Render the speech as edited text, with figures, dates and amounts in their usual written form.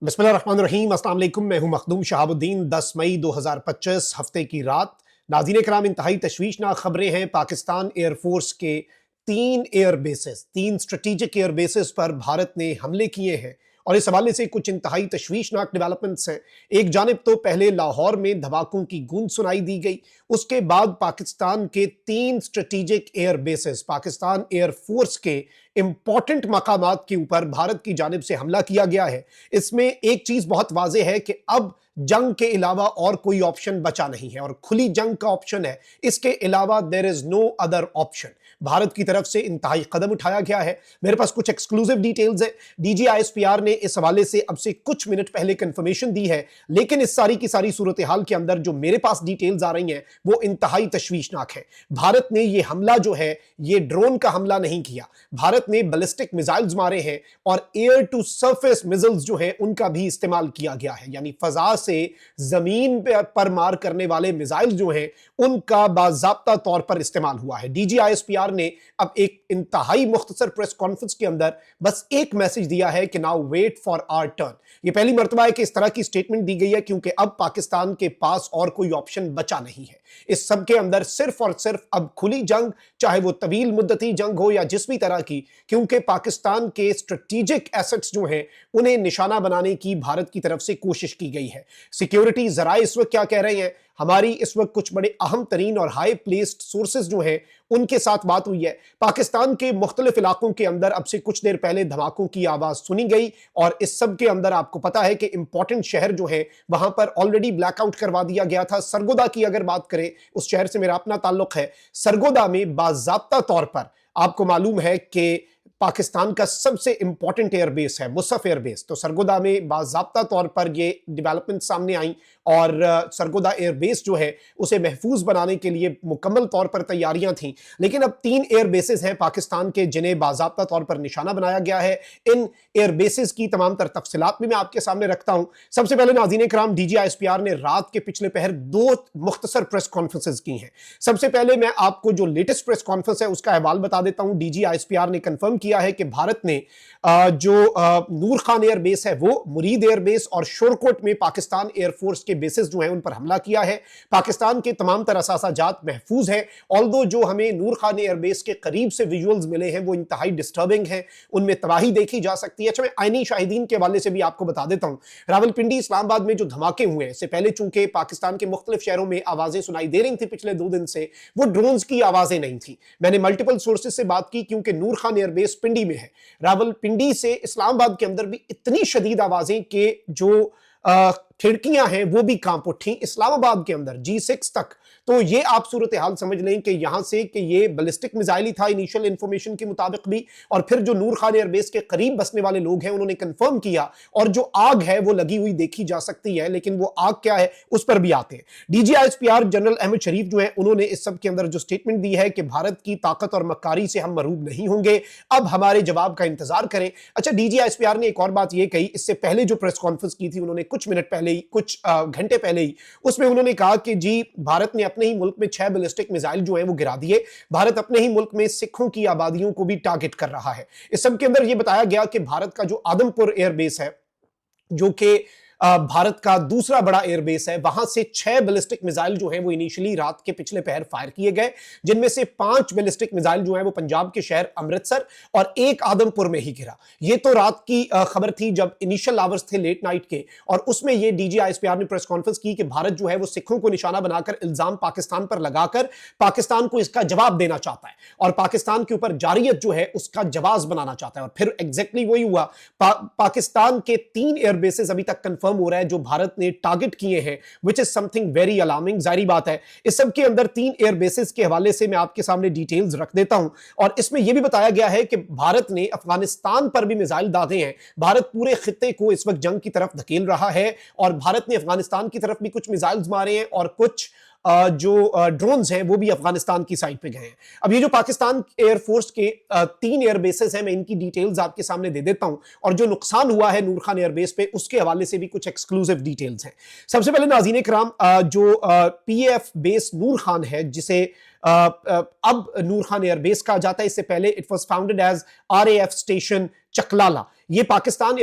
बिस्मिल्लाहिर्रहमानिर्रहीम। अस्सलाम वालेकुम। मैं हूं मखदूम शहाबुद्दीन। 10 मई 2025 हफ्ते की रात। नाज़रीन कराम, इंतहाई तशवीशनाक खबरें हैं। पाकिस्तान एयरफोर्स के 3 स्ट्रेटेजिक एयर बेसिस पर भारत ने हमले किए हैं और इस हवाले से कुछ इंतहाई तशवीशनाक डेवलपमेंट्स हैं। एक जानिब तो पहले लाहौर में धमाकों की गूंज सुनाई दी गई, उसके बाद पाकिस्तान के 3 एयर बेसिस, पाकिस्तान एयरफोर्स के इंपॉर्टेंट मकामात के ऊपर भारत की जानिब से हमला किया गया है। इसमें एक चीज बहुत वाज़े है कि अब जंग के अलावा और कोई ऑप्शन बचा नहीं है और खुली जंग का ऑप्शन है, इसके अलावा there is no other option. Bharat की तरफ से इंतहाई कदम उठाया गया है। मेरे पास कुछ एक्सक्लूसिव डिटेल्स है। DGISPR ने इस हवाले से अब से कुछ मिनट पहले कंफर्मेशन दी है, लेकिन इस सारी की सारी सूरत हाल के अंदर जो मेरे पास डिटेल्स आ रही हैं वो इंतहाई तशवीशनाक है। भारत ने ये हमला जो है ये ड्रोन का हमला नहीं किया, भारत ने बैलिस्टिक मिसाइल्स मारे हैं और एयर टू सरफेस मिसाइल्स जो है उनका भी इस्तेमाल किया गया है, यानी फजा से जमीन पर मार करने वाले मिसाइल जो हैं उनका बाज़ाब्ता तौर पर इस्तेमाल हुआ है। DGISPR ने अब एक इंतहाई मुख्तसर प्रेस कॉन्फ्रेंस के अंदर बस एक मैसेज दिया है कि now wait for our turn. ये पहली मर्तबा है कि इस तरह की स्टेटमेंट दी गई है, क्योंकि अब पाकिस्तान के पास और कोई ऑप्शन बचा नहीं है। इस सब के अंदर सिर्फ और सिर्फ अब खुली जंग, चाहे वो तवील मुद्दती जंग हो या जिस भी तरह की, क्योंकि पाकिस्तान के स्ट्रेटेजिक एसेट्स जो हैं उन्हें निशाना बनाने की भारत की तरफ से कोशिश की गई है। सिक्योरिटी जराए इस वक्त क्या कह रहे हैं, हमारी इस वक्त कुछ बड़े अहम तरीन और हाई प्लेस्ड सोर्सेज जो हैं उनके साथ बात हुई है। पाकिस्तान के मुख्तलिफ इलाकों के अंदर अब से कुछ देर पहले धमाकों की आवाज सुनी गई और इस सब के अंदर आपको पता है कि इंपॉर्टेंट शहर जो है वहां पर ऑलरेडी ब्लैकआउट करवा दिया गया था। सरगोदा की अगर बात करें, उस शहर से मेरा अपना ताल्लुक है। सरगोदा में बाज़ाब्ता तौर पर आपको मालूम है कि पाकिस्तान का सबसे इंपॉर्टेंट एयरबेस है मुसफ एयरबेस, तो सरगोदा में बाज़ाब्ता तौर पर ये डेवलपमेंट सामने आई और सरगोदा एयरबेस जो है उसे महफूज बनाने के लिए मुकम्मल तौर पर तैयारियां थीं। लेकिन अब 3 एयरबेसेस हैं पाकिस्तान के जिन्हें बाज़ाब्ता तौर पर निशाना बनाया गया है। इन एयरबेसेस की तमाम तर तफसीलात भी मैं आपके सामने रखता हूं। सबसे पहले नाज़रीन कराम, DGISPR ने रात के पिछले पहर 2 मुख्तसर प्रेस कॉन्फ्रेंसेस की हैं। सबसे पहले मैं आपको जो लेटेस्ट प्रेस कॉन्फ्रेंस है उसका अहवाल बता देता हूं। DGISPR ने कंफर्म किया है कि भारत ने जो नूर खान एयरबेस है वो मुरीद एयरबेस और शोरकोट में पाकिस्तान एयरफोर्स के बेसिस जो हैं उन पर हमला किया है। पाकिस्तान के तमाम तरह असासाजात महफूज हैं, ऑल्दो जो हमें नूर खान एयरबेस के करीब से विजुअल्स मिले हैं वो इंतहाई डिस्टर्बिंग हैं, उनमें तबाही देखी जा सकती है। अच्छा, मैं आईनी शाहिदीन के हवाले से भी आपको बता देता हूं। रावलपिंडी इस्लामाबाद में जो धमाके हुए हैं, इससे पहले चूंकि पाकिस्तान के मुख्तलिफ शहरों में आवाजें सुनाई दे रही थी पिछले 2 दिन से, वो ड्रोन्स की आवाजें नहीं थी। मैंने मल्टीपल सोर्सेज से बात की, क्योंकि नूर खान एयरबेस पिंडी में है। रावलपिंडी से इस्लामाबाद के अंदर भी इतनी शदीद आवाजें कि जो खिड़कियां हैं वो भी कांप उठी इस्लामाबाद के अंदर G6 तक। तो ये आप सूरत हाल समझ लें कि यहां से कि ये बैलिस्टिक मिसाइल ही था इनिशियल इंफॉर्मेशन के मुताबिक भी, और फिर जो नूर खान एयरबेस के करीब बसने वाले लोग हैं उन्होंने कंफर्म किया, और जो आग है वो लगी हुई देखी जा सकती है, लेकिन वो आग क्या है उस पर भी आते हैं। DGISPR जनरल अहमद शरीफ जो है उन्होंने इस सब के अंदर जो स्टेटमेंट दी है कि भारत की ताकत और मक्कारी से हम मरूब नहीं होंगे, अब हमारे जवाब का इंतजार करें। अच्छा, DGISPR ने एक और बात ये कही, इससे पहले जो प्रेस कॉन्फ्रेंस की थी उन्होंने कुछ मिनट पहले ही, कुछ घंटे पहले ही, उसमें उन्होंने कहा कि जी भारत ने अपने ही मुल्क में 6 बैलिस्टिक मिसाइल जो हैं वो गिरा दिए। भारत अपने ही मुल्क में सिखों की आबादियों को भी टारगेट कर रहा है। इस सब के अंदर यह बताया गया कि भारत का जो आदमपुर एयरबेस है, जो कि भारत का दूसरा बड़ा एयरबेस है, वहां से 6 बैलिस्टिक मिसाइल जो हैं वो इनिशियली रात के पिछले पहर फायर किए गए, जिनमें से 5 बैलिस्टिक मिसाइल जो हैं वो पंजाब के शहर अमृतसर और एक आदमपुर में ही गिरा। ये तो रात की खबर थी जब इनिशियल आवर्स थे लेट नाइट के, और उसमें ये DGISPR ने प्रेस कॉन्फ्रेंस की कि भारत जो है वो सिखों को निशाना बनाकर इल्जाम पाकिस्तान पर लगाकर पाकिस्तान को इसका जवाब देना चाहता है और पाकिस्तान के ऊपर जारियत जो है उसका जवाब बनाना चाहता है। और फिर एग्जैक्टली वही हुआ। पाकिस्तान के 3 एयरबेसेस अभी तक कंफर्म हो रहा है जो भारत ने टारगेट किए हैं, which is something very alarming। जारी बात है, इस सब के अंदर 3 एयरबेसेस के हवाले से मैं आपके सामने डिटेल्स रख देता हूं, और इसमें यह भी बताया गया है कि भारत ने अफगानिस्तान पर भी मिसाइल दागे हैं। भारत पूरे खित्ते को इस वक्त जंग की तरफ धकेल रहा है और भारत ने अफगानिस्तान की तरफ भी कुछ मिसाइल्स मारे हैं और कुछ जो ड्रोन्स हैं वो भी अफगानिस्तान की साइड पे गए हैं। अब ये जो पाकिस्तान एयरफोर्स के 3 एयरबेसेस हैं, मैं इनकी डिटेल्स आपके सामने दे देता हूं, और जो नुकसान हुआ है नूर खान एयरबेस पे उसके हवाले से भी कुछ एक्सक्लूसिव डिटेल्स हैं। सबसे पहले नाज़रीन कराम, जो PF बेस नूर खान है, जिसे अब नूर खान एयरबेस कहा जाता है, इससे पहले it was founded as RAF station Chaklala. ये पाकिस्तान